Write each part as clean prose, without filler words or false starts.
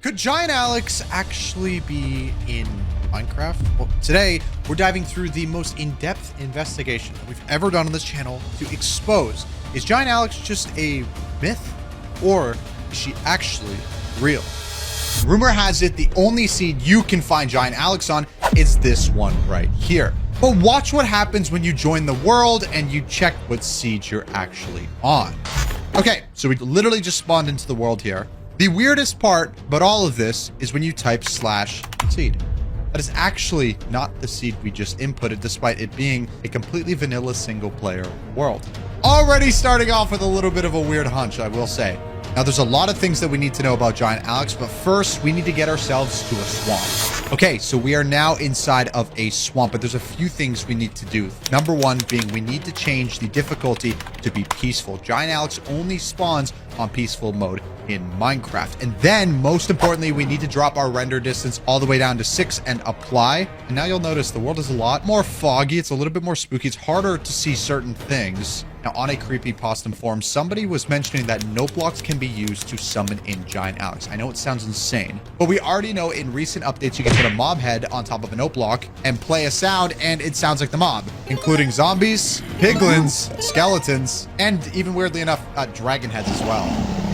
Could Giant Alex actually be in Minecraft? Well, today we're diving through the most in-depth investigation that we've ever done on this channel to expose, is Giant Alex just a myth or is she actually real? Rumor has it the only seed you can find Giant Alex on is this one right here. But watch what happens when you join the world and you check what seed you're actually on. Okay, so we literally just spawned into the world here. The weirdest part about all of this is when you type /seed. That is actually not the seed we just inputted, despite it being a completely vanilla single player world. Already starting off with a little bit of a weird hunch, I will say. Now, there's a lot of things that we need to know about Giant Alex, but first we need to get ourselves to a swamp. Okay, so we are now inside of a swamp, but there's a few things we need to do. Number one being we need to change the difficulty to be peaceful. Giant Alex only spawns on peaceful mode in Minecraft. And then, most importantly, we need to drop our render distance all the way down to 6 and apply. And now you'll notice the world is a lot more foggy. It's a little bit more spooky. It's harder to see certain things. Now, on a creepypasta forum, somebody was mentioning that note blocks can be used to summon in Giant Alex. I know it sounds insane, but we already know in recent updates you can put a mob head on top of a note block and play a sound, and it sounds like the mob, including zombies, piglins, skeletons, and even weirdly enough, dragon heads as well.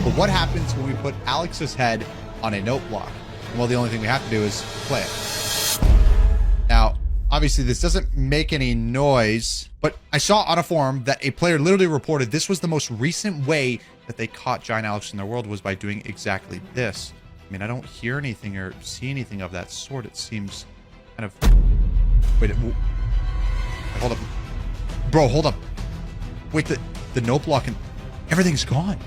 But what happens when we put Alex's head on a note block? Well, the only thing we have to do is play it. Now, obviously, this doesn't make any noise, but I saw on a forum that a player literally reported this was the most recent way that they caught Giant Alex in their world was by doing exactly this. I mean, I don't hear anything or see anything of that sort. It seems kind of... Wait, hold up. Bro, hold up. Wait, the note block and everything's gone.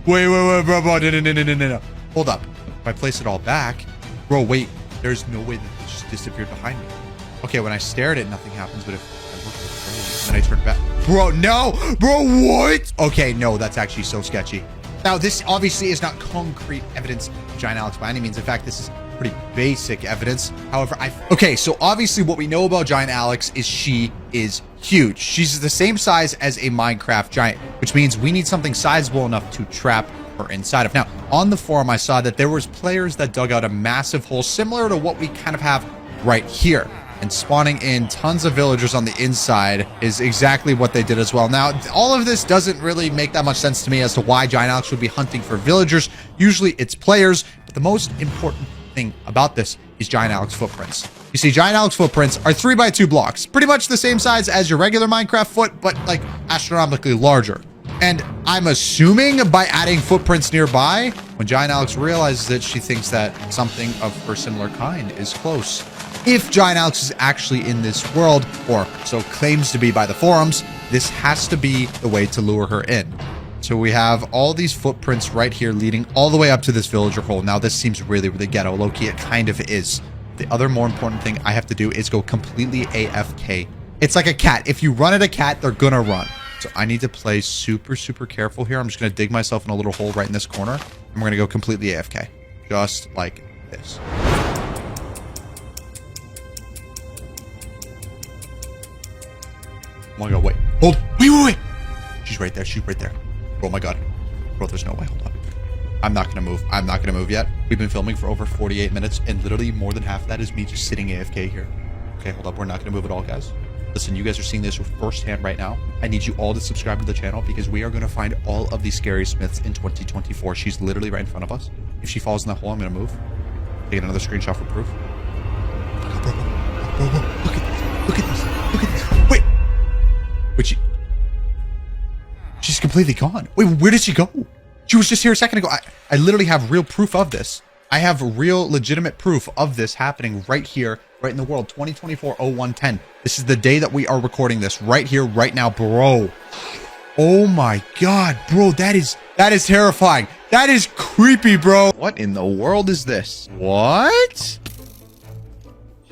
Wait, bro, no. Hold up. If I place it all back, bro, wait, there's no way that it just disappeared behind me. Okay, when I stare at it, nothing happens, but if I look at it, then I turn back. Bro, no! Bro, what? Okay, no, that's actually so sketchy. Now, this obviously is not concrete evidence of Giant Alex by any means. In fact, this is pretty basic evidence. However, okay, so obviously what we know about Giant Alex is she is huge. She's the same size as a Minecraft giant, which means we need something sizable enough to trap her inside of. Now, on the forum, I saw that there was players that dug out a massive hole similar to what we kind of have right here. And spawning in tons of villagers on the inside is exactly what they did as well. Now, all of this doesn't really make that much sense to me as to why Giant Alex would be hunting for villagers. Usually it's players, but the most important thing about this is Giant Alex footprints. You see, Giant Alex footprints are 3x2 blocks, pretty much the same size as your regular Minecraft foot, but like astronomically larger. And I'm assuming by adding footprints nearby, when Giant Alex realizes it, she thinks that something of her similar kind is close. If Giant Alex is actually in this world, or so claims to be by the forums, this has to be the way to lure her in. So we have all these footprints right here leading all the way up to this villager hole. Now, this seems really, really ghetto. Low-key, it kind of is. The other more important thing I have to do is go completely AFK. It's like a cat. If you run at a cat, they're gonna run. So I need to play super, super careful here. I'm just gonna dig myself in a little hole right in this corner. And we're gonna go completely AFK. Just like this. Oh my god, wait. Hold. Wait. She's right there. She's right there. Oh my god. Bro, there's no way. Hold up. I'm not going to move. I'm not going to move yet. We've been filming for over 48 minutes, and literally more than half of that is me just sitting AFK here. Okay, hold up. We're not going to move at all, guys. Listen, you guys are seeing this firsthand right now. I need you all to subscribe to the channel because we are going to find all of these scary smiths in 2024. She's literally right in front of us. If she falls in that hole, I'm going to move. Take another screenshot for proof. Bro, look at this. Look at this. Look at this. Wait. Wait, she's completely gone. Wait, where did she go? She was just here a second ago. I literally have real proof of this. I have real legitimate proof of this happening right here, right in the world. 2024-01-10. This is the day that we are recording this right here, right now, bro. Oh my god, bro, that is terrifying. That is creepy, bro. What in the world is this? What?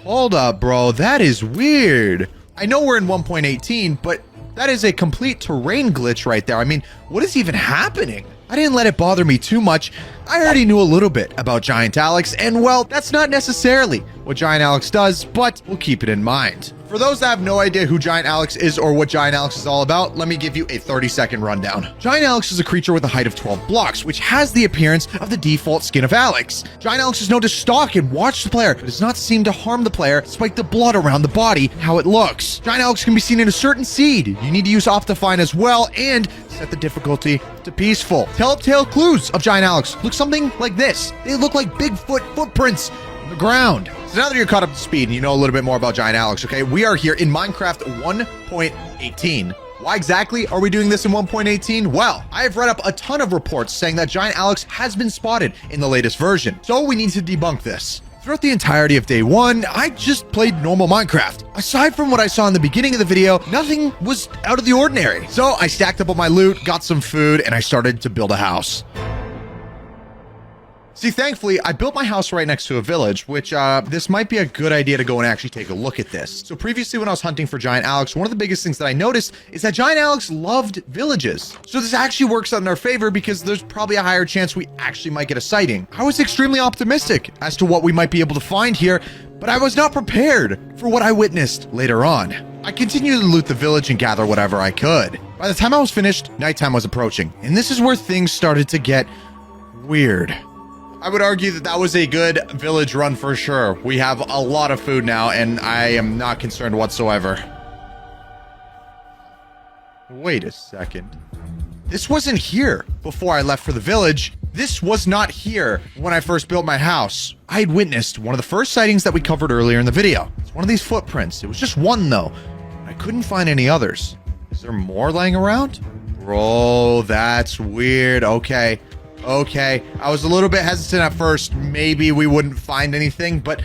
Hold up, bro. That is weird. I know we're in 1.18, but that is a complete terrain glitch right there. I mean, what is even happening? I didn't let it bother me too much. I already knew a little bit about Giant Alex, and well, that's not necessarily what Giant Alex does, but we'll keep it in mind. For those that have no idea who Giant Alex is or what Giant Alex is all about, let me give you a 30-second rundown. Giant Alex is a creature with a height of 12 blocks, which has the appearance of the default skin of Alex. Giant Alex is known to stalk and watch the player, but does not seem to harm the player despite the blood around the body, how it looks. Giant Alex can be seen in a certain seed. You need to use Optifine as well and set the difficulty to peaceful. Telltale clues of Giant Alex look something like this. They look like Bigfoot footprints on the ground. So now that you're caught up to speed and you know a little bit more about Giant Alex, okay, we are here in Minecraft 1.18. Why exactly are we doing this in 1.18? Well, I have read up a ton of reports saying that Giant Alex has been spotted in the latest version. So we need to debunk this. Throughout the entirety of day one, I just played normal Minecraft. Aside from what I saw in the beginning of the video, nothing was out of the ordinary. So I stacked up all my loot, got some food, and I started to build a house. See, thankfully, I built my house right next to a village, which this might be a good idea to go and actually take a look at this. So previously when I was hunting for Giant Alex, one of the biggest things that I noticed is that Giant Alex loved villages. So this actually works out in our favor because there's probably a higher chance we actually might get a sighting. I was extremely optimistic as to what we might be able to find here, but I was not prepared for what I witnessed later on. I continued to loot the village and gather whatever I could. By the time I was finished, nighttime was approaching, and this is where things started to get weird. I would argue that that was a good village run for sure. We have a lot of food now, and I am not concerned whatsoever. Wait a second. This wasn't here before I left for the village. This was not here when I first built my house. I had witnessed one of the first sightings that we covered earlier in the video. It's one of these footprints. It was just one though. I couldn't find any others. Is there more laying around? Bro, that's weird. Okay. Okay, I was a little bit hesitant at first. Maybe we wouldn't find anything, but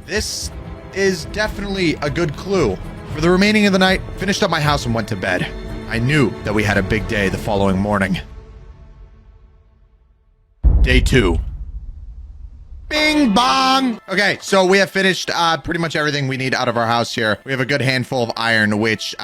this is definitely a good clue. For the remaining of the night, finished up my house and went to bed. I knew that we had a big day the following morning. Day 2. Bing bong! Okay, so we have finished pretty much everything we need out of our house here. We have a good handful of iron, which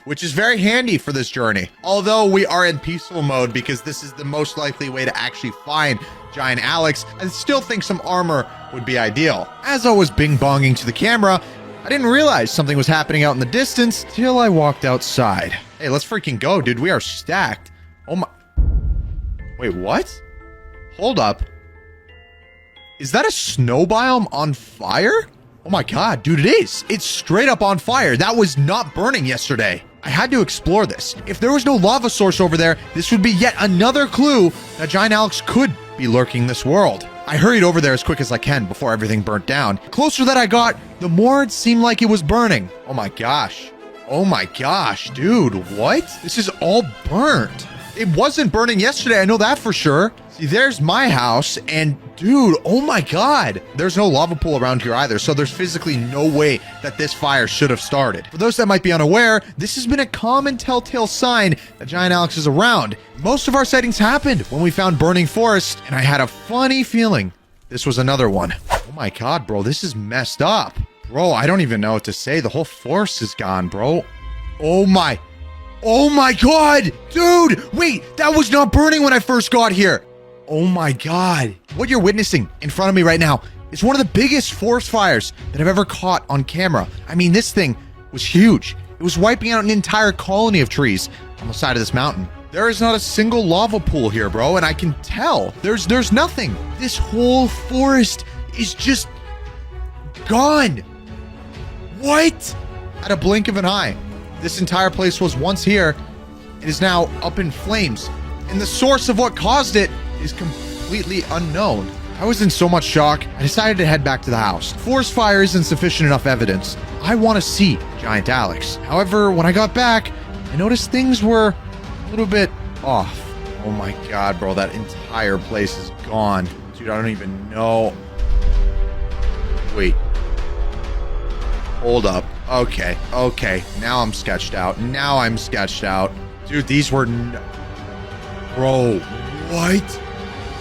is very handy for this journey. Although we are in peaceful mode because this is the most likely way to actually find Giant Alex, I still think some armor would be ideal. As I was bing bonging to the camera, I didn't realize something was happening out in the distance till I walked outside. Hey, let's freaking go, dude. We are stacked. Oh my... Wait, what? Hold up. Is that a snow biome on fire? Oh my god, dude, it is. It's straight up on fire. That was not burning yesterday. I had to explore this. If there was no lava source over there, this would be yet another clue that Giant Alex could be lurking this world. I hurried over there as quick as I can before everything burnt down. The closer that I got, the more it seemed like it was burning. Oh my gosh. Oh my gosh, dude, what? This is all burnt. It wasn't burning yesterday, I know that for sure. See, there's my house, and dude, oh my god. There's no lava pool around here either, so there's physically no way that this fire should have started. For those that might be unaware, this has been a common telltale sign that Giant Alex is around. Most of our sightings happened when we found burning forest, and I had a funny feeling this was another one. Oh my god, bro, this is messed up. Bro, I don't even know what to say. The whole forest is gone, bro. Oh my god, dude, wait, that was not burning when I first got here. Oh my god. What you're witnessing in front of me right now is one of the biggest forest fires that I've ever caught on camera. I mean, this thing was huge. It was wiping out an entire colony of trees on the side of this mountain. There is not a single lava pool here, bro, and I can tell. There's nothing. This whole forest is just gone. What? At a blink of an eye. This entire place was once here. It is now up in flames, and the source of what caused it is completely unknown. I was in so much shock, I decided to head back to the house. Forest fire isn't sufficient enough evidence. I want to see Giant Alex. However, when I got back, I noticed things were a little bit off. Oh my god, bro, that entire place is gone. Dude, I don't even know. Wait. Hold up. Okay. Now I'm sketched out. Dude, these were... Bro, what?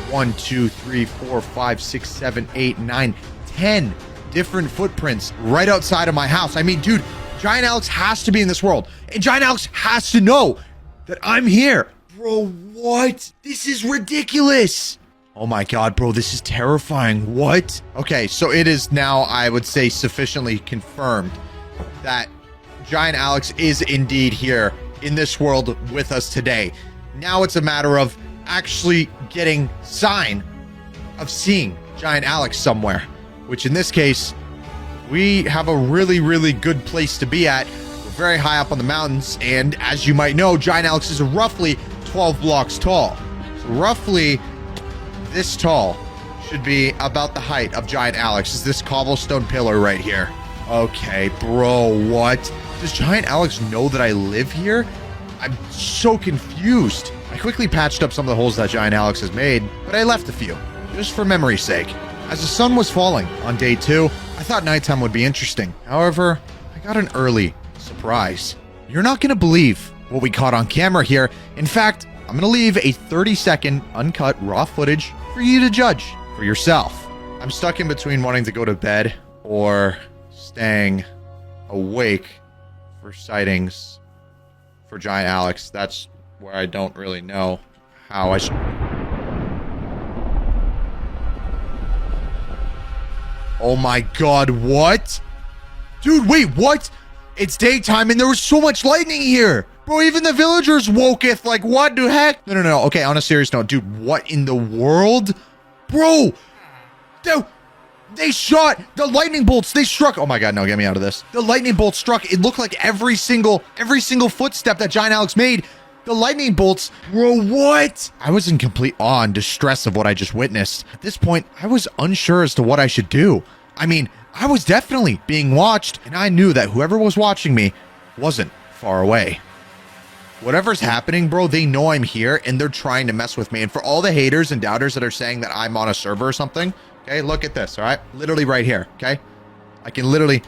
1, 2, 3, 4, 5, 6, 7, 8, 9, 10 different footprints right outside of my house. I mean, dude, Giant Alex has to be in this world. And Giant Alex has to know that I'm here. Bro, what? This is ridiculous. Oh my god, bro, this is terrifying. What? Okay, so it is now, I would say, sufficiently confirmed that Giant Alex is indeed here in this world with us today. Now it's a matter of actually getting sign of seeing Giant Alex somewhere, which in this case, we have a really, really good place to be at. We're very high up on the mountains, and as you might know, Giant Alex is roughly 12 blocks tall. So roughly this tall should be about the height of Giant Alex. Is this cobblestone pillar right here? Okay, bro, what? Does Giant Alex know that I live here? I'm so confused. I quickly patched up some of the holes that Giant Alex has made, but I left a few, just for memory's sake. As the sun was falling on day 2, I thought nighttime would be interesting. However, I got an early surprise. You're not gonna believe what we caught on camera here. In fact, I'm gonna leave a 30-second uncut raw footage for you to judge for yourself. I'm stuck in between wanting to go to bed or staying awake for sightings for Giant Alex. That's where I don't really know how I should... Oh my god, what? Dude, wait, what? It's daytime and there was so much lightning here. Bro, even the villagers woketh. Like, what the heck? No. Okay, on a serious note, dude, what in the world? Bro, they shot the lightning bolts. They struck. Oh my god, no, get me out of this. The lightning bolt struck. It looked like every single footstep that Giant Alex made, the lightning bolts. Bro, what? I was in complete awe and distress of what I just witnessed. At this point, I was unsure as to what I should do. I mean, I was definitely being watched, and I knew that whoever was watching me wasn't far away. Whatever's happening, bro, they know I'm here, and they're trying to mess with me. And for all the haters and doubters that are saying that I'm on a server or something, okay, look at this, all right? Literally right here, okay? I can literally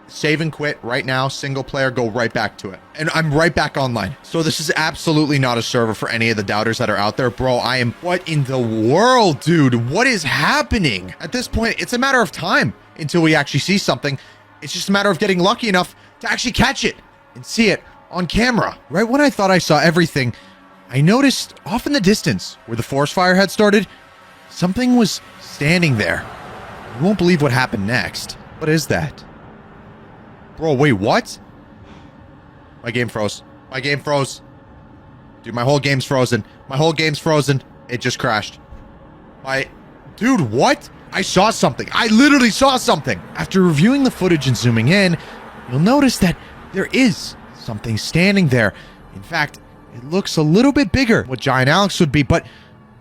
save and quit right now, single player, go right back to it. And I'm right back online. So this is absolutely not a server for any of the doubters that are out there. Bro, I am... What in the world, dude? What is happening? At this point, it's a matter of time until we actually see something. It's just a matter of getting lucky enough to actually catch it and see it on camera. Right when I thought I saw everything, I noticed off in the distance where the forest fire had started, something was standing there. You won't believe what happened next. What is that? Bro, wait, what? My game froze. My game froze. Dude, my whole game's frozen. My whole game's frozen. It just crashed. Dude, what? I saw something. I literally saw something. After reviewing the footage and zooming in, you'll notice that there is something standing there. In fact, it looks a little bit bigger what Giant Alex would be, but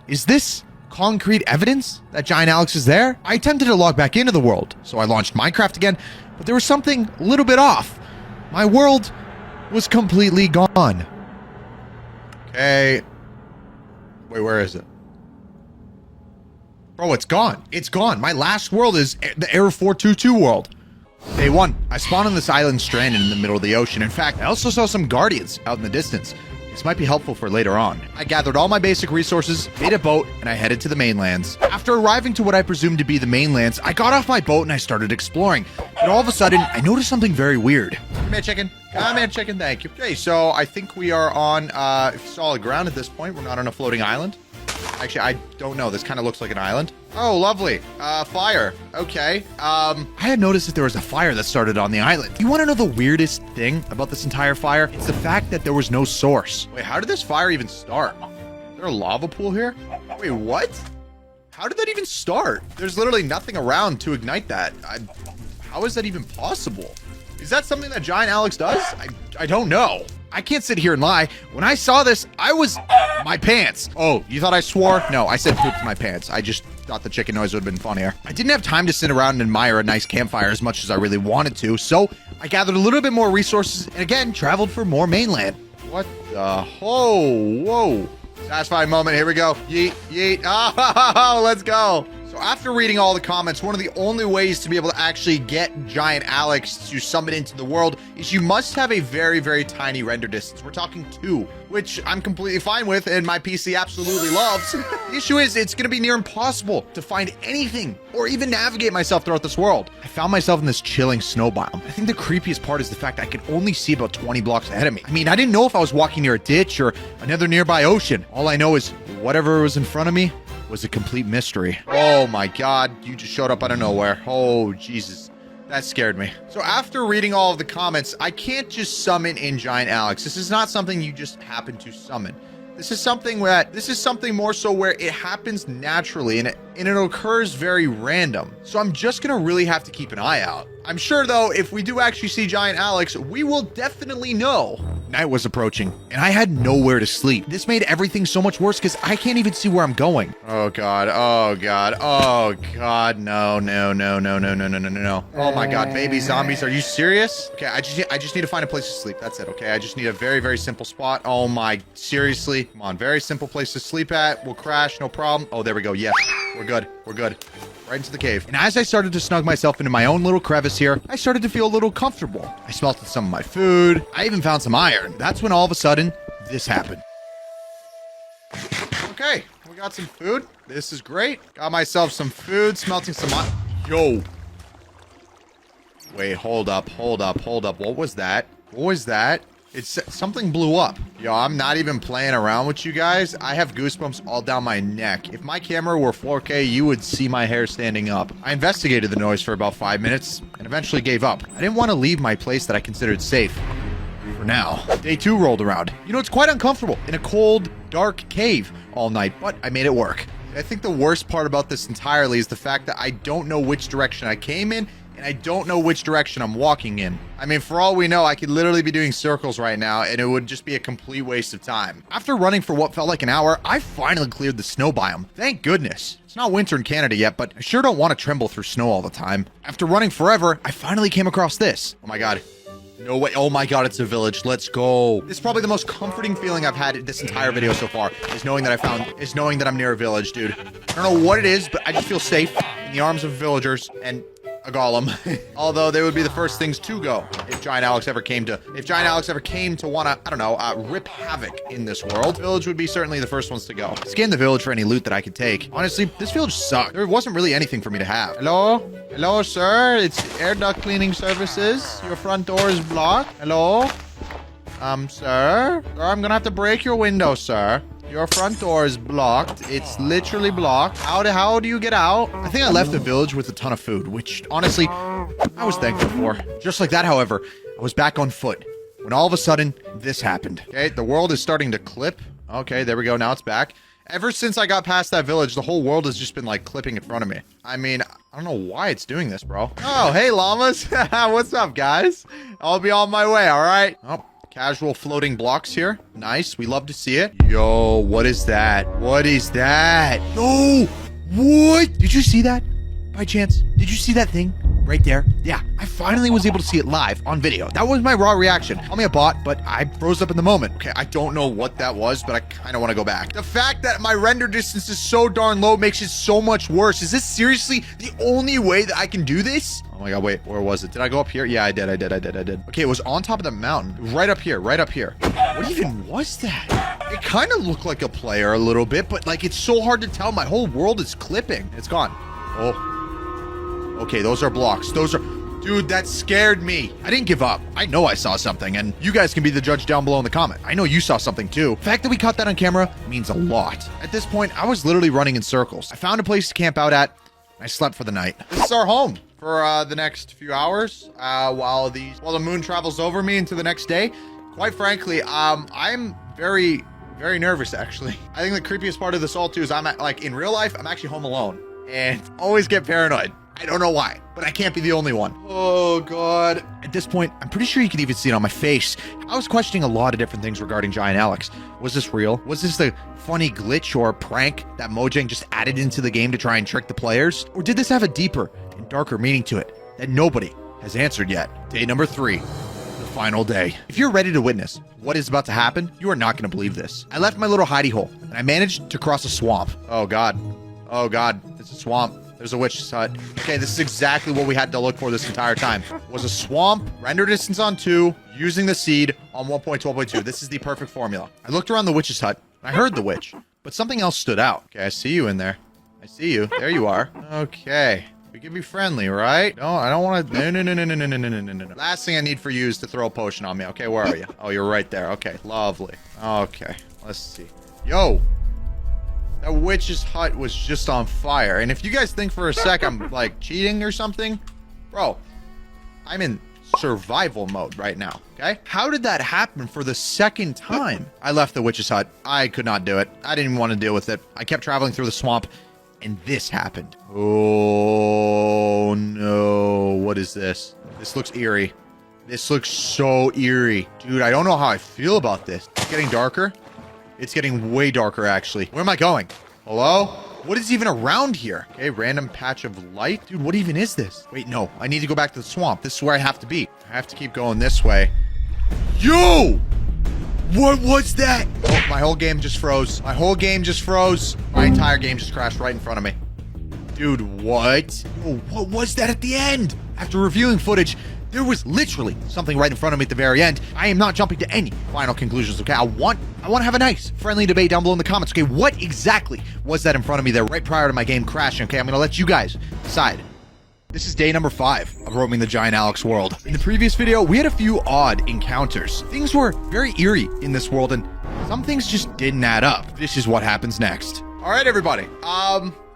is this concrete evidence that Giant Alex is there? I attempted to log back into the world, so I launched Minecraft again, but there was something a little bit off. My world was completely gone. Okay. Wait, where is it? Bro, it's gone. It's gone. My last world is the Error 422 world. Day 1. I spawned on this island stranded in the middle of the ocean. In fact, I also saw some guardians out in the distance. This might be helpful for later on. I gathered all my basic resources, made a boat, and I headed to the mainlands. After arriving to what I presumed to be the mainlands, I got off my boat and I started exploring. And all of a sudden, I noticed something very weird. Come here, chicken. Come here, chicken. Thank you. Okay, so I think we are on solid ground at this point. We're not on a floating island. Actually, I don't know. This kind of looks like an island. Oh, lovely. Fire. Okay. I had noticed that there was a fire that started on the island. You want to know the weirdest thing about this entire fire? It's the fact that there was no source. Wait, how did this fire even start? Is there a lava pool here? Wait, what? How did that even start? There's literally nothing around to ignite that. How is that even possible? Is that something that Giant Alex does? I don't know. I can't sit here and lie. When I saw this, I was... my pants. Oh, you thought I swore? No, I said pooped my pants. I just thought the chicken noise would have been funnier. I didn't have time to sit around and admire a nice campfire as much as I really wanted to, so I gathered a little bit more resources and again, traveled for more mainland. What the... Whoa. Satisfying moment. Here we go. Yeet, yeet. Oh, let's go. So after reading all the comments, one of the only ways to be able to actually get Giant Alex to summon into the world is you must have a very, very tiny render distance. We're talking 2, which I'm completely fine with and my PC absolutely loves. The issue is it's going to be near impossible to find anything or even navigate myself throughout this world. I found myself in this chilling snow biome. I think the creepiest part is the fact that I could only see about 20 blocks ahead of me. I mean, I didn't know if I was walking near a ditch or another nearby ocean. All I know is whatever was in front of me was a complete mystery. Oh my god, you just showed up out of nowhere. Oh, Jesus. That scared me. So after reading all of the comments, I can't just summon in Giant Alex. This is not something you just happen to summon. This is something more so where it happens naturally and it occurs very random. So I'm just gonna really have to keep an eye out. I'm sure though, if we do actually see Giant Alex, we will definitely know. Night was approaching and I had nowhere to sleep. This made everything so much worse because I can't even see where I'm going. Oh God, oh God, oh God, no. Oh my God, baby zombies, are you serious? Okay, I just need to find a place to sleep. That's it, okay? I just need a very, very simple spot. Oh my, seriously? Come on, very simple place to sleep at. We'll crash, no problem. Oh, there we go, yes, we're good, we're good. Right into the cave. And as I started to snug myself into my own little crevice here, I started to feel a little comfortable. I smelted some of my food. I even found some iron. That's when all of a sudden, this happened. Okay, we got some food. This is great. Got myself some food, smelting some iron. Yo. Wait, hold up. What was that? What was that? It's something blew up. Yo, I'm not even playing around with you guys. I have goosebumps all down my neck. If my camera were 4K, you would see my hair standing up. I investigated the noise for about 5 minutes and eventually gave up. I didn't want to leave my place that I considered safe. For now. Day 2 rolled around. You know, it's quite uncomfortable in a cold, dark cave all night, but I made it work. I think the worst part about this entirely is the fact that I don't know which direction I came in and I don't know which direction I'm walking in. I mean, for all we know, I could literally be doing circles right now, and it would just be a complete waste of time. After running for what felt like an hour, I finally cleared the snow biome. Thank goodness. It's not winter in Canada yet, but I sure don't want to tremble through snow all the time. After running forever, I finally came across this. Oh my God. No way. Oh my God, it's a village. Let's go. This is probably the most comforting feeling I've had this entire video so far, is knowing that I'm near a village, dude. I don't know what it is, but I just feel safe in the arms of villagers and a golem. Although they would be the first things to go if Giant Alex ever came to want to, I don't know, rip havoc in this world. Village would be certainly the first ones to go. Scan the village for any loot that I could take. Honestly, this village sucked. There wasn't really anything for me to have. Hello, sir. It's air duct cleaning services. Your front door is blocked. Hello? Sir, I'm gonna have to break your window, sir. Your front door is blocked. It's literally blocked. How do you get out? I think I left the village with a ton of food, which honestly, I was thankful for. Just like that, however, I was back on foot when all of a sudden this happened. Okay, the world is starting to clip. Okay, there we go. Now it's back. Ever since I got past that village, the whole world has just been like clipping in front of me. I mean, I don't know why it's doing this, bro. Oh, hey, llamas. What's up, guys? I'll be on my way, all right? Oh. Casual floating blocks here. Nice. We love to see it. Yo, what is that? What is that? No! What? Did you see that? By chance, did you see that thing? Right there? Yeah, I finally was able to see it live on video. That was my raw reaction. Call me a bot, but I froze up in the moment. Okay, I don't know what that was, but I kind of want to go back. The fact that my render distance is so darn low makes it so much worse. Is this seriously the only way that I can do this? Oh my God, wait, where was it? Did I go up here? Yeah, I did. Okay, it was on top of the mountain. Right up here. What even was that? It kind of looked like a player a little bit, but like it's so hard to tell. My whole world is clipping. It's gone. Oh. Okay, those are blocks. Dude, that scared me. I didn't give up. I know I saw something, and you guys can be the judge down below in the comment. I know you saw something too. The fact that we caught that on camera means a lot. At this point, I was literally running in circles. I found a place to camp out at. I slept for the night. This is our home for the next few hours while the moon travels over me into the next day. Quite frankly, I'm very, very nervous, actually. I think the creepiest part of this all too is in real life, I'm actually home alone and always get paranoid. I don't know why, but I can't be the only one. Oh God. At this point, I'm pretty sure you can even see it on my face. I was questioning a lot of different things regarding Giant Alex. Was this real? Was this the funny glitch or prank that Mojang just added into the game to try and trick the players? Or did this have a deeper and darker meaning to it that nobody has answered yet? Day number 3, the final day. If you're ready to witness what is about to happen, you are not going to believe this. I left my little hidey hole and I managed to cross a swamp. Oh God. Oh God, it's a swamp. There's a witch's hut. Okay, this is exactly what we had to look for this entire time. Was a swamp, render distance on 2, using the seed on 1.12.2. This is the perfect formula. I looked around the witch's hut. I heard the witch, but something else stood out. Okay, I see you in there. I see you. There you are. Okay. We can be friendly, right? No, I don't want to. No. Last thing I need for you is to throw a potion on me. Okay, where are you? Oh, you're right there. Okay, lovely. Okay, let's see. Yo. That witch's hut was just on fire. And if you guys think for a sec I'm like cheating or something, bro, I'm in survival mode right now, okay? How did that happen for the second time? I left the witch's hut. I could not do it. I didn't even want to deal with it. I kept traveling through the swamp, and this happened. Oh, no. What is this? This looks eerie. This looks so eerie. Dude, I don't know how I feel about this. It's getting darker. It's getting way darker, actually. Where am I going? Hello? What is even around here? Okay, random patch of light. Dude, what even is this? Wait, no. I need to go back to the swamp. This is where I have to be. I have to keep going this way. Yo! What was that? Oh, my whole game just froze. My whole game just froze. My entire game just crashed right in front of me. Dude, what? Oh, what was that at the end? After reviewing footage, there was literally something right in front of me at the very end. I am not jumping to any final conclusions, okay? I want to have a nice, friendly debate down below in the comments, okay? What exactly was that in front of me there right prior to my game crashing, okay? I'm going to let you guys decide. This is day number 5 of roaming the Giant Alex world. In the previous video, we had a few odd encounters. Things were very eerie in this world, and some things just didn't add up. This is what happens next. All right, everybody.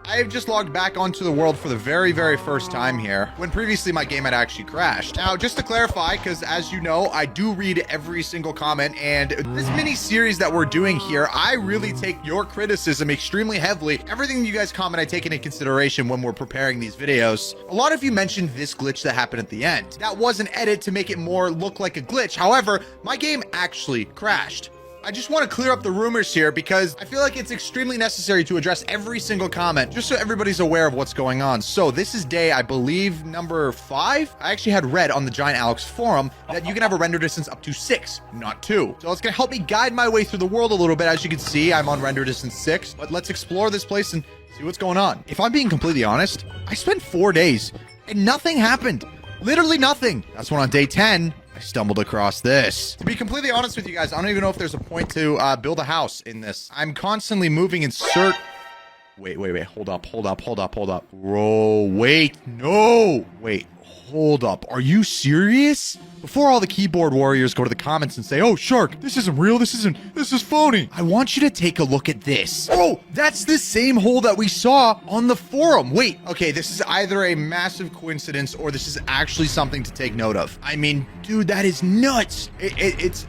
I've just logged back onto the world for the very, very first time here, when previously my game had actually crashed. Now, just to clarify, because as you know, I do read every single comment, and this mini-series that we're doing here, I really take your criticism extremely heavily. Everything you guys comment, I take into consideration when we're preparing these videos. A lot of you mentioned this glitch that happened at the end. That was an edit to make it more look like a glitch. However, my game actually crashed. I just want to clear up the rumors here because I feel like it's extremely necessary to address every single comment just so everybody's aware of what's going on. So this is day, I believe, number 5. I actually had read on the Giant Alex forum that you can have a render distance up to 6, not 2. So it's going to help me guide my way through the world a little bit. As you can see, I'm on render distance 6, but let's explore this place and see what's going on. If I'm being completely honest, I spent 4 days and nothing happened. Literally nothing. That's when on day 10, I stumbled across this. To be completely honest with you guys, I don't even know if there's a point to build a house in this. I'm constantly moving in search. Wait. Hold up. Bro, wait. No. Wait, hold up. Are you serious? Before all the keyboard warriors go to the comments and say, oh, Shark, this isn't real. This is phony. I want you to take a look at this. Oh, that's the same hole that we saw on the forum. Wait, okay, this is either a massive coincidence or this is actually something to take note of. I mean, dude, that is nuts. It's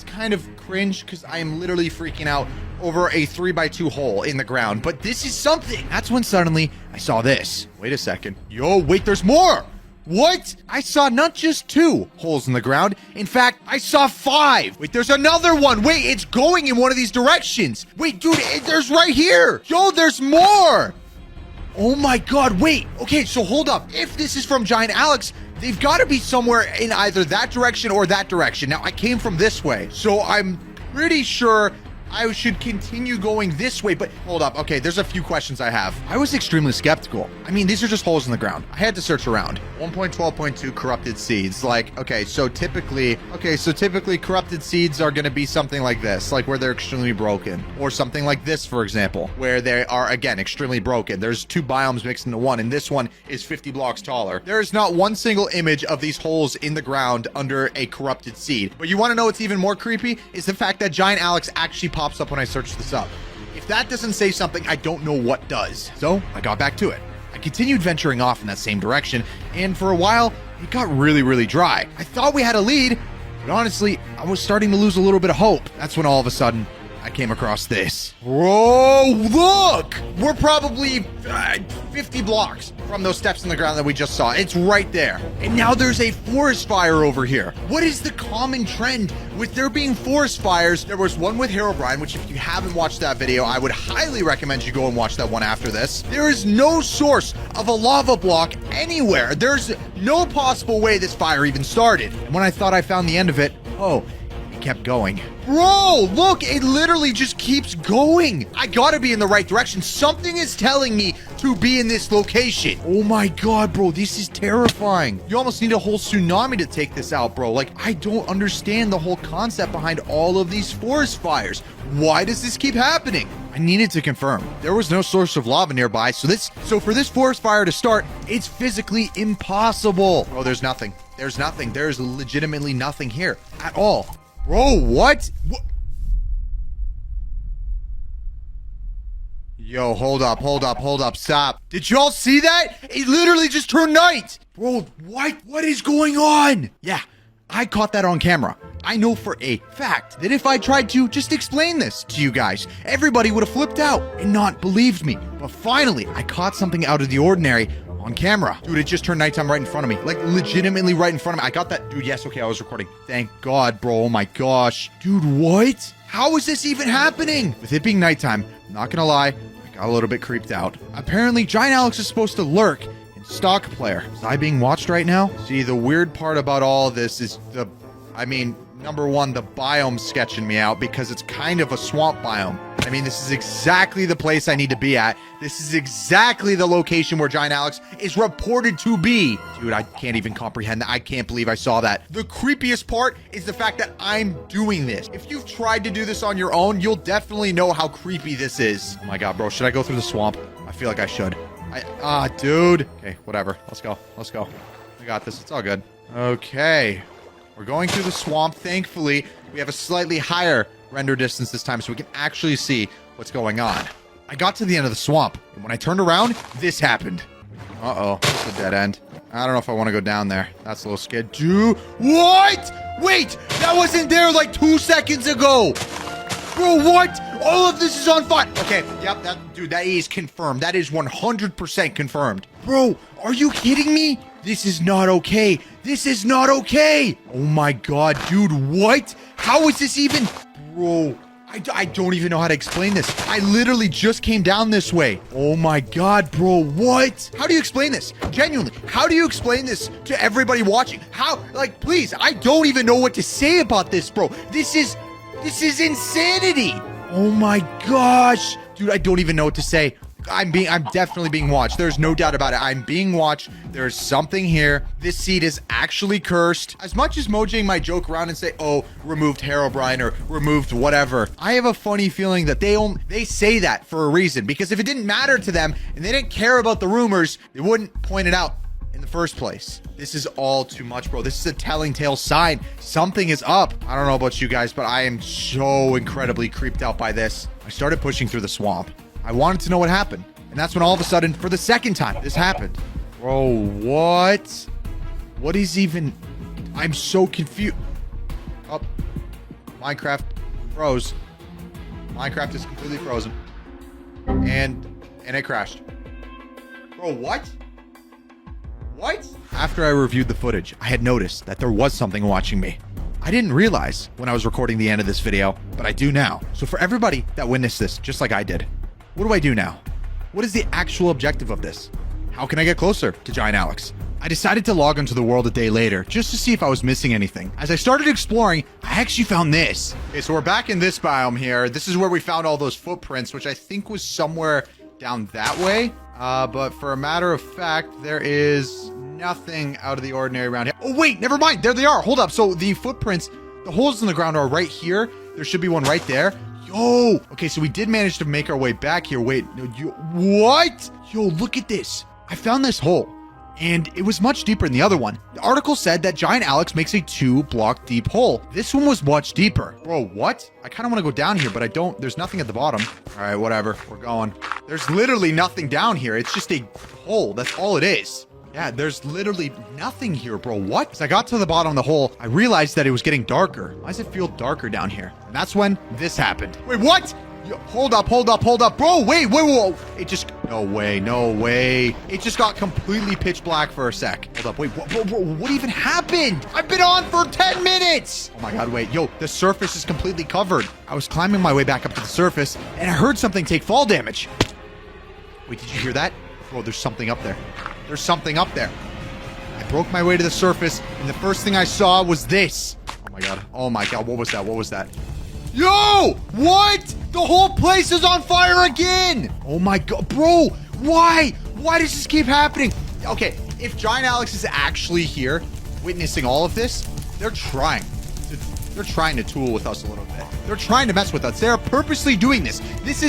kind of cringe because I am literally freaking out over a 3x2 hole in the ground, but this is something. That's when suddenly I saw this. Wait a second. Yo, wait, there's more. What? I saw not just 2 holes in the ground. In fact, I saw 5. Wait, there's another one. Wait, it's going in one of these directions. Wait, dude, there's right here. Yo, there's more. Oh my God, wait. Okay, so hold up. If this is from Giant Alex, they've got to be somewhere in either that direction or that direction. Now, I came from this way, so I'm pretty sure I should continue going this way, but hold up. Okay, there's a few questions I have. I was extremely skeptical. I mean, these are just holes in the ground. I had to search around. 1.12.2 corrupted seeds. Like, okay, so typically corrupted seeds are going to be something like this, like where they're extremely broken, or something like this, for example, where they are, again, extremely broken. There's 2 biomes mixed into one, and this one is 50 blocks taller. There is not one single image of these holes in the ground under a corrupted seed. But you want to know what's even more creepy is the fact that Giant Alex actually pops up when I search this up. If that doesn't say something, I don't know what does. So I got back to it. I continued venturing off in that same direction, and for a while, it got really, really dry. I thought we had a lead, but honestly, I was starting to lose a little bit of hope. That's when all of a sudden, I came across this. Bro, look! We're probably 50 blocks from those steps in the ground that we just saw. It's right there. And now there's a forest fire over here. What is the common trend with there being forest fires? There was one with Herobrine, which if you haven't watched that video, I would highly recommend you go and watch that one after this. There is no source of a lava block anywhere. There's no possible way this fire even started. And when I thought I found the end of it, oh, kept going. Bro, look, it literally just keeps going. I gotta be in the right direction. Something is telling me to be in this location. Oh my God, bro, this is terrifying. You almost need a whole tsunami to take this out, bro. Like, I don't understand the whole concept behind all of these forest fires. Why does this keep happening? I needed to confirm. There was no source of lava nearby, so for this forest fire to start, it's physically impossible. Bro, there's nothing. There's nothing. There's legitimately nothing here at all. Bro, what? Yo, hold up, stop. Did y'all see that? It literally just turned night. Bro, what is going on? Yeah, I caught that on camera. I know for a fact that if I tried to just explain this to you guys, everybody would have flipped out and not believed me. But finally, I caught something out of the ordinary on camera. Dude, it just turned nighttime right in front of me. Like, legitimately right in front of me. I got that. Dude, yes, okay, I was recording. Thank God, bro. Oh my gosh. Dude, what? How is this even happening? With it being nighttime, I'm not gonna lie, I got a little bit creeped out. Apparently, Giant Alex is supposed to lurk in Stock Player. Is I being watched right now? See, the weird part about all of this is number one, the biome's sketching me out because it's kind of a swamp biome. I mean, this is exactly the place I need to be at. This is exactly the location where Giant Alex is reported to be. Dude, I can't even comprehend that. I can't believe I saw that. The creepiest part is the fact that I'm doing this. If you've tried to do this on your own, you'll definitely know how creepy this is. Oh my God, bro. Should I go through the swamp? I feel like I should. Dude. Okay, whatever. Let's go. Let's go. I got this. It's all good. Okay. We're going through the swamp. Thankfully, we have a slightly higher render distance this time so we can actually see what's going on. I got to the end of the swamp, and when I turned around, this happened. Uh-oh, it's a dead end. I don't know if I want to go down there. That's a little scary. Dude, what? Wait, that wasn't there like 2 seconds ago. Bro, what? All of this is on fire. Okay, yep, that is confirmed. That is 100% confirmed. Bro, are you kidding me? This is not okay. This is not okay. Oh my God, dude, what? How is this even? Bro, I don't even know how to explain this. I literally just came down this way. Oh my God, bro, what? How do you explain this? Genuinely, how do you explain this to everybody watching? How? Like, please, I don't even know what to say about this, bro. This is insanity. Oh my gosh. Dude, I don't even know what to say. I'm definitely being watched. There's no doubt about it. I'm being watched. There's something here. This seed is actually cursed. As much as Mojang might joke around and say, oh, removed Herobrine or removed whatever, I have a funny feeling that they say that for a reason. Because if it didn't matter to them and they didn't care about the rumors, they wouldn't point it out in the first place. This is all too much, bro. This is a telling tale sign. Something is up. I don't know about you guys, but I am so incredibly creeped out by this. I started pushing through the swamp. I wanted to know what happened. And that's when all of a sudden, for the second time, this happened. Bro, what? What is even... I'm so confused. Oh. Minecraft froze. Minecraft is completely frozen. And it crashed. Bro, what? What? After I reviewed the footage, I had noticed that there was something watching me. I didn't realize when I was recording the end of this video, but I do now. So for everybody that witnessed this, just like I did, what do I do now? What is the actual objective of this? How can I get closer to Giant Alex? I decided to log into the world a day later just to see if I was missing anything. As I started exploring, I actually found this. Okay, so we're back in this biome here. This is where we found all those footprints, which I think was somewhere down that way. But for a matter of fact, there is nothing out of the ordinary around here. Oh, wait, never mind. There they are. Hold up. So the footprints, the holes in the ground are right here. There should be one right there. Yo, okay, so we did manage to make our way back here. Wait, no, what? Yo, look at this. I found this hole, and it was much deeper than the other one. The article said that Giant Alex makes a 2-block deep hole. This one was much deeper. Bro, what? I kind of want to go down here, but I don't. There's nothing at the bottom. All right, whatever. We're going. There's literally nothing down here. It's just a hole. That's all it is. Yeah, there's literally nothing here, bro. What? As I got to the bottom of the hole, I realized that it was getting darker. Why does it feel darker down here? And that's when this happened. Wait, what? Yo, hold up. Bro, wait, whoa. It just, no way. It just got completely pitch black for a sec. Hold up, wait, what even happened? I've been on for 10 minutes. Oh my God, wait, yo, the surface is completely covered. I was climbing my way back up to the surface, and I heard something take fall damage. Wait, did you hear that? Bro, there's something up there. There's something up there. I broke my way to the surface, and the first thing I saw was this. Oh my God, what was that? Yo, what? The whole place is on fire again. Oh my God, bro, why? Why does this keep happening? Okay, if Giant Alex is actually here, witnessing all of this, they're trying to tool with us a little bit. They're trying to mess with us. They're purposely doing this. This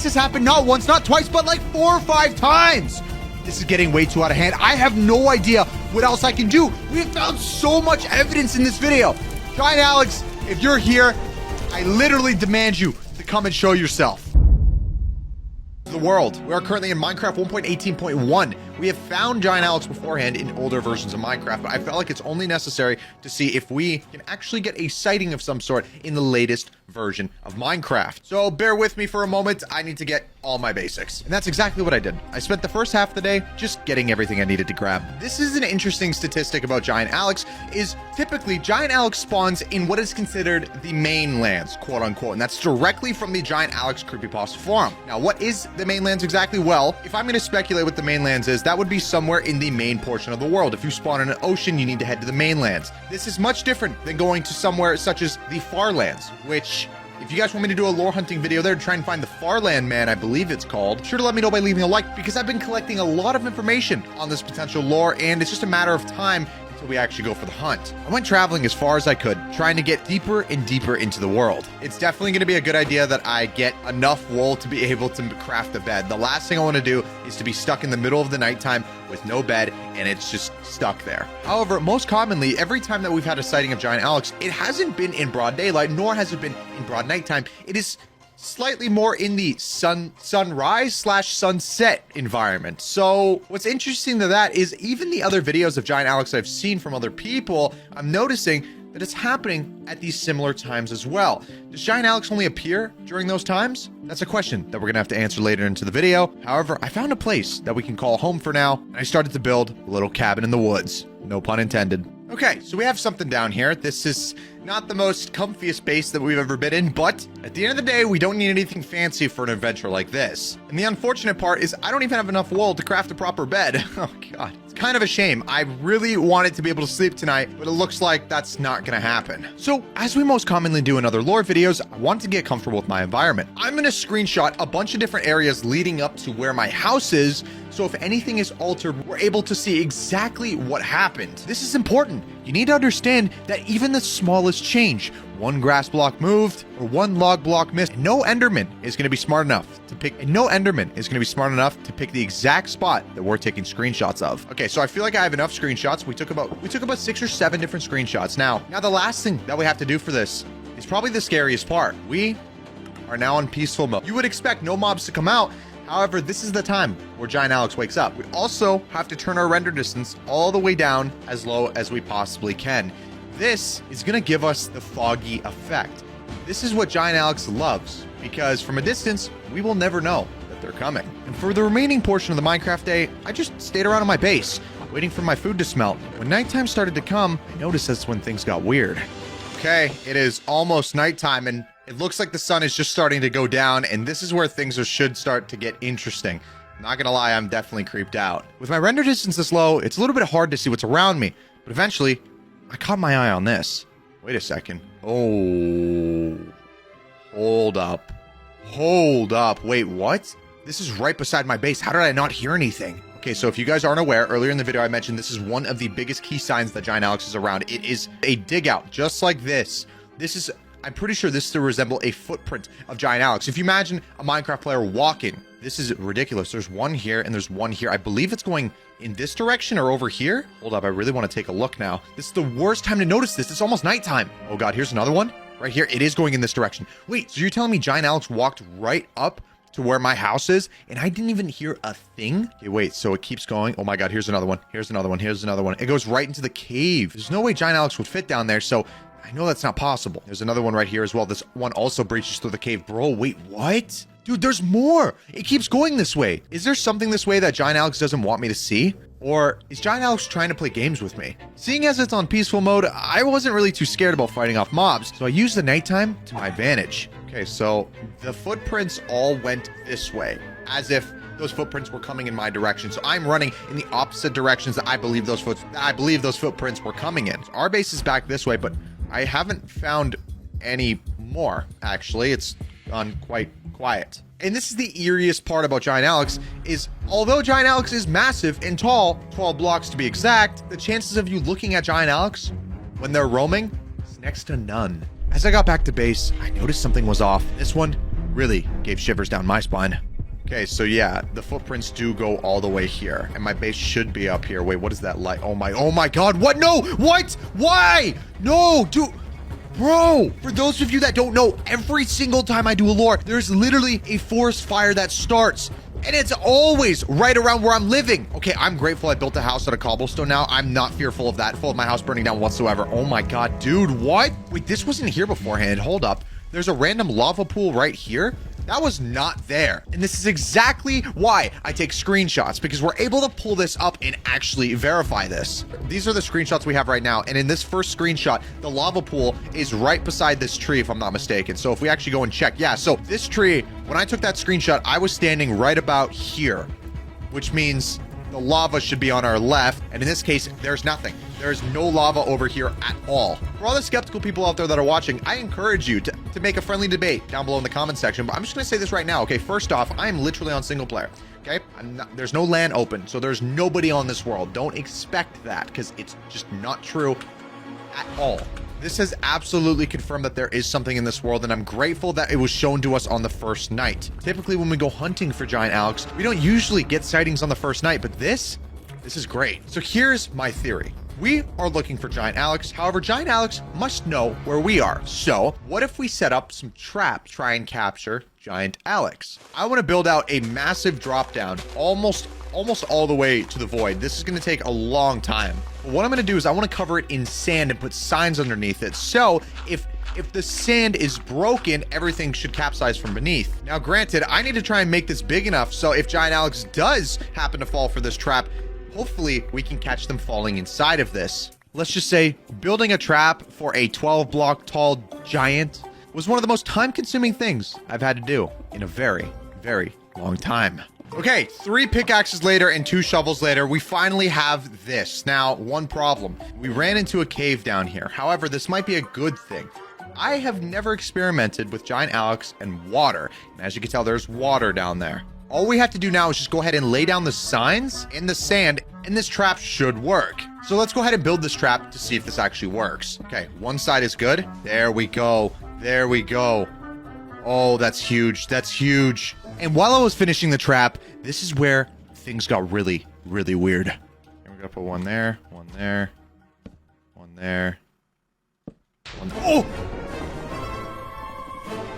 has happened not once, not twice, but like 4 or 5 times. This is getting way too out of hand. I have no idea what else I can do. We have found so much evidence in this video. Giant Alex, if you're here, I literally demand you to come and show yourself. The world. We are currently in Minecraft 1.18.1, We have found Giant Alex beforehand in older versions of Minecraft, but I felt like it's only necessary to see if we can actually get a sighting of some sort in the latest version of Minecraft. So bear with me for a moment. I need to get all my basics. And that's exactly what I did. I spent the first half of the day just getting everything I needed to grab. This is an interesting statistic about Giant Alex, is typically Giant Alex spawns in what is considered the mainlands, quote unquote, and that's directly from the Giant Alex Creepypasta forum. Now, what is the mainlands exactly? Well, if I'm going to speculate what the mainlands is, that would be somewhere in the main portion of the world. If you spawn in an ocean, you need to head to the mainlands. This is much different than going to somewhere such as the Farlands, which, if you guys want me to do a lore hunting video there to try and find the Farland Man, I believe it's called, be sure to let me know by leaving a like, because I've been collecting a lot of information on this potential lore, and it's just a matter of time until we actually go for the hunt. I went traveling as far as I could, trying to get deeper and deeper into the world. It's definitely going to be a good idea that I get enough wool to be able to craft a bed. The last thing I want to do is to be stuck in the middle of the nighttime with no bed, and it's just stuck there. However, most commonly, every time that we've had a sighting of Giant Alex, it hasn't been in broad daylight, nor has it been in broad nighttime. It is slightly more in the sunrise/sunset environment. So what's interesting to that is even the other videos of Giant Alex I've seen from other people, I'm noticing that it's happening at these similar times as well. Does Giant Alex only appear during those times? That's a question that we're gonna have to answer later into the video. However, I found a place that we can call home for now, and I started to build a little cabin in the woods. No pun intended. Okay, so we have something down here. This is not the most comfiest base that we've ever been in, but at the end of the day, we don't need anything fancy for an adventure like this. And the unfortunate part is I don't even have enough wool to craft a proper bed. Oh God, it's kind of a shame. I really wanted to be able to sleep tonight, but it looks like that's not gonna happen. So as we most commonly do in other lore videos, I want to get comfortable with my environment. I'm gonna screenshot a bunch of different areas leading up to where my house is, so if anything is altered, we're able to see exactly what happened. This is important. You need to understand that even the smallest change, one grass block moved or one log block missed, no Enderman is going to be smart enough to pick, and no Enderman is going to be smart enough to pick the exact spot that we're taking screenshots of. Okay, so I feel like I have enough screenshots. We took about 6 or 7 different screenshots. Now the last thing that we have to do for this is probably the scariest part. We are now on peaceful mode. You would expect no mobs to come out. However, this is the time where Giant Alex wakes up. We also have to turn our render distance all the way down as low as we possibly can. This is going to give us the foggy effect. This is what Giant Alex loves, because from a distance, we will never know that they're coming. And for the remaining portion of the Minecraft day, I just stayed around on my base, waiting for my food to smelt. When nighttime started to come, I noticed that's when things got weird. Okay, it is almost nighttime, and it looks like the sun is just starting to go down, and this is where things should start to get interesting. I'm not gonna lie, I'm definitely creeped out. With my render distance this low, it's a little bit hard to see what's around me, but eventually, I caught my eye on this. Wait a second. Oh. Hold up. Hold up. Wait, what? This is right beside my base. How did I not hear anything? Okay, so if you guys aren't aware, earlier in the video I mentioned this is one of the biggest key signs that Giant Alex is around. It is a dig out, just like this. This is, I'm pretty sure this is to resemble a footprint of Giant Alex. If you imagine a Minecraft player walking, this is ridiculous. There's one here and there's one here. I believe it's going in this direction or over here. Hold up, I really want to take a look now. This is the worst time to notice this. It's almost nighttime. Oh God, here's another one. Right here, it is going in this direction. Wait, so you're telling me Giant Alex walked right up to where my house is, and I didn't even hear a thing? Okay, wait, so it keeps going. Oh my God, here's another one. Here's another one. Here's another one. It goes right into the cave. There's no way Giant Alex would fit down there, so I know that's not possible. There's another one right here as well. This one also breaches through the cave. Bro, wait, what? Dude, there's more. It keeps going this way. Is there something this way that Giant Alex doesn't want me to see? Or is Giant Alex trying to play games with me? Seeing as it's on peaceful mode, I wasn't really too scared about fighting off mobs, so I used the nighttime to my advantage. Okay, so the footprints all went this way, as if those footprints were coming in my direction. So I'm running in the opposite directions that I believe those footprints were coming in. So our base is back this way, but I haven't found any more, actually. It's gone quite quiet. And this is the eeriest part about Giant Alex, is although Giant Alex is massive and tall, 12 blocks to be exact, the chances of you looking at Giant Alex when they're roaming is next to none. As I got back to base, I noticed something was off. This one really gave shivers down my spine. Okay, so yeah, the footprints do go all the way here, and my base should be up here. Wait, what is that light? Oh my God, what? No, what? Why? No, dude. Bro, for those of you that don't know, every single time I do a lore, there's literally a forest fire that starts. And it's always right around where I'm living. Okay, I'm grateful I built a house out of cobblestone now. I'm not fearful of that, full of my house burning down whatsoever. Oh my God, dude, what? Wait, this wasn't here beforehand. Hold up. There's a random lava pool right here. That was not there. And this is exactly why I take screenshots, because we're able to pull this up and actually verify this. These are the screenshots we have right now. And in this first screenshot, the lava pool is right beside this tree, if I'm not mistaken. So if we actually go and check, yeah, so this tree, when I took that screenshot, I was standing right about here, which means the lava should be on our left. And in this case, there's nothing. There's no lava over here at all. For all the skeptical people out there that are watching, I encourage you to make a friendly debate down below in the comment section. But I'm just going to say this right now. Okay, first off, I am literally on single player. Okay, there's no LAN open, so there's nobody on this world. Don't expect that, because it's just not true at all. This has absolutely confirmed that there is something in this world, and I'm grateful that it was shown to us on the first night. Typically, when we go hunting for Giant Alex, we don't usually get sightings on the first night, but this is great. So here's my theory. We are looking for Giant Alex. However, Giant Alex must know where we are. So what if we set up some traps, try and capture Giant Alex? I want to build out a massive drop down almost all the way to the void. This is going to take a long time. But what I'm going to do is I want to cover it in sand and put signs underneath it. So if the sand is broken, everything should capsize from beneath. Now, granted, I need to try and make this big enough so if Giant Alex does happen to fall for this trap, hopefully we can catch them falling inside of this. Let's just say building a trap for a 12 block tall giant was one of the most time-consuming things I've had to do in a very, very long time. Okay, 3 pickaxes later and 2 shovels later, we finally have this. Now, one problem. We ran into a cave down here. However, this might be a good thing. I have never experimented with Giant Alex and water. And as you can tell, there's water down there. All we have to do now is just go ahead and lay down the signs in the sand, and this trap should work. So let's go ahead and build this trap to see if this actually works. Okay, one side is good. There we go. There we go. Oh, that's huge. That's huge. And while I was finishing the trap, this is where things got really, really weird. And we're gonna put one there, one there, one there, one there. Oh!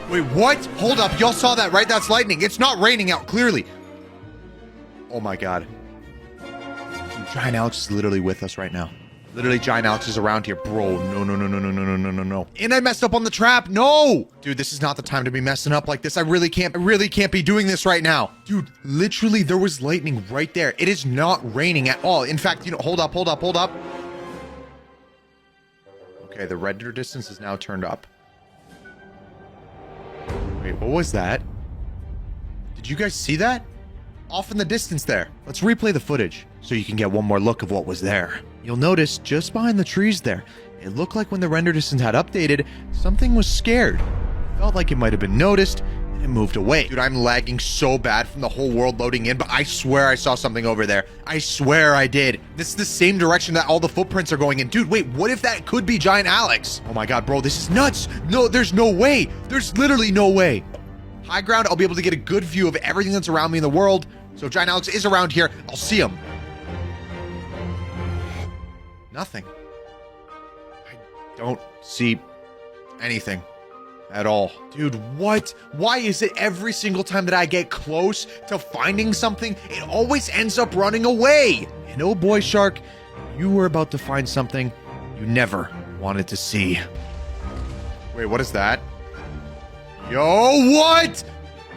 Wait, what? Hold up. Y'all saw that, right? That's lightning. It's not raining out, clearly. Oh my God. Giant Alex is literally with us right now. Literally, Giant Alex is around here. Bro, no. And I messed up on the trap. No! Dude, this is not the time to be messing up like this. I really can't be doing this right now. Dude, literally, there was lightning right there. It is not raining at all. In fact, hold up. Okay, the render distance is now turned up. Wait, what was that? Did you guys see that? Off in the distance there. Let's replay the footage so you can get one more look of what was there. You'll notice just behind the trees there, it looked like when the render distance had updated, something was scared. Felt like it might have been noticed, and it moved away. Dude, I'm lagging so bad from the whole world loading in, but I swear I saw something over there. I swear I did. This is the same direction that all the footprints are going in. Dude, wait, what if that could be Giant Alex? Oh my God, bro, this is nuts. No, there's no way. There's literally no way. High ground, I'll be able to get a good view of everything that's around me in the world. So if Giant Alex is around here, I'll see him. Nothing. I don't see anything at all. Dude, what? Why is it every single time that I get close to finding something, it always ends up running away? And oh boy, Shark, you were about to find something you never wanted to see. Wait, what is that? Yo, what?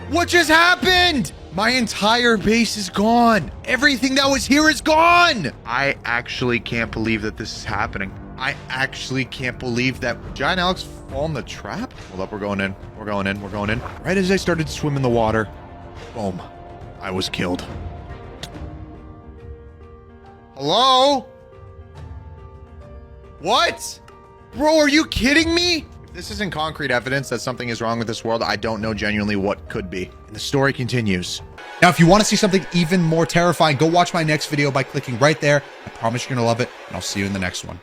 What just happened? My entire base is gone. Everything that was here is gone. I actually can't believe that this is happening. I actually can't believe that Giant Alex fall in the trap. Hold up, we're going in. Right as I started to swim in the water, boom, I was killed. Hello? What? Bro, are you kidding me? This isn't concrete evidence that something is wrong with this world. I don't know genuinely what could be. And the story continues. Now, if you want to see something even more terrifying, go watch my next video by clicking right there. I promise you're going to love it, and I'll see you in the next one.